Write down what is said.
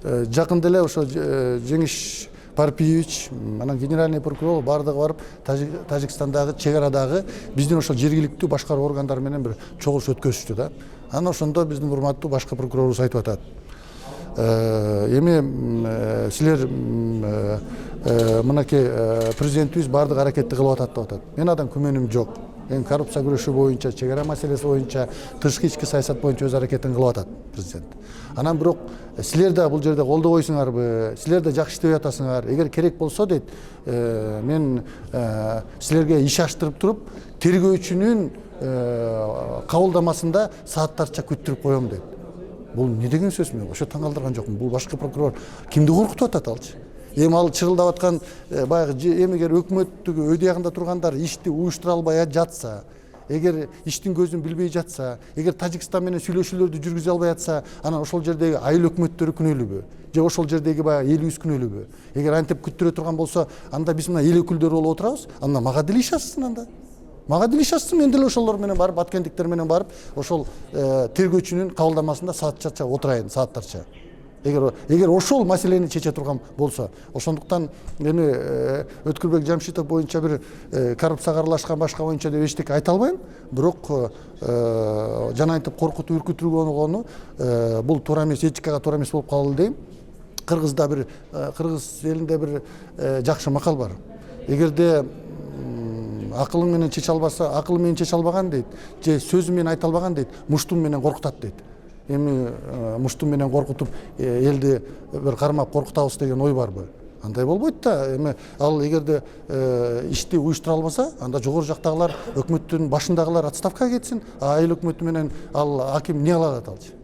жакында эле ошо Жеңиш Парпиевич, анан генеральный прокурор бардыгы барып Тажикстандагы чек арадагы биздин ошол жергиликтүү башкаруу органдары менен бир чогулуш өткөзүштү да. Анан ошондо биздин урматтуу башкы прокурорубуз айтып атат. Эми силер мынакей президентибиз бардык аракетти кылып атат деп атат. Мен андан күмөнүм жок. Эми коррупция күрөшүү боюнча, чек ара маселеси боюнча, тышкы ички саясат боюнча өз аракетин кылып атат президент. Анан бирок силер да бул жерде колдобойсуңарбы? Силер да жакшы иштеп атасыңар. Эгер керек болсо дейт, мен силерге иш аштырып туруп, тергөөчүнүн кабылдамасында сааттарча күттүрүп коем дейт. Бул не деген сөз? Мен ошо таң калтырган жокмун. Бул башкы прокурор кимди коркутуп атат алчы? Эми ал чырылдап аткан баягы эмигер өкмөттүгү өйдөгүндө тургандар ишти уюштура албай жатса, эгер иштин көзүн билбей жатса, эгер Тажикстан менен сүйлөшүүлөрдү жүргүзө албай жатса, анан ошол жердеги айыл өкмөттөрү күнөөлүүбү? Же ошол жердеги баягы элибиз күнөөлүүбү? Эгер антип күттүрө турган болсо, анда биз мына эл өкүлдөрү болуп отурабыз, анда мага деле иш ачсын анда. Мага деле иш ачсын, мен деле ошолор менен барып, аткендиктер менен барып, ошол тергөөчүнүн кабылдамасында саатча отурайын, сааттарча. Эгер ошол маселени чече турган болсо, ошондуктан эми Өткүрбек Жамшитов боюнча бир коррупцияга аралашкан башка боюнча деп эчтеке айта албайм, бирок жана айтып коркутуп үркүтүлгөнү бул туура эмес, этикага туура эмес болуп калды дейм. Кыргызда бир кыргыз элинде бир жакшы макал бар. Эгерде акылың менен чече албаса, акылы менен чече албаган дейт, же сөзү менен айта албаган дейт, муштум менен коркутат дейт. Эми муштум менен коркутуп элди бир кармап коркутабыз деген ой барбы? Андай болбойт да. Эми ал эгерде ишти уюштура албаса, анда жогору жактагылар, өкмөттүн башындагылар отставкага кетсин, айыл өкмөтү менен ал аким эмне кыла алат алчы?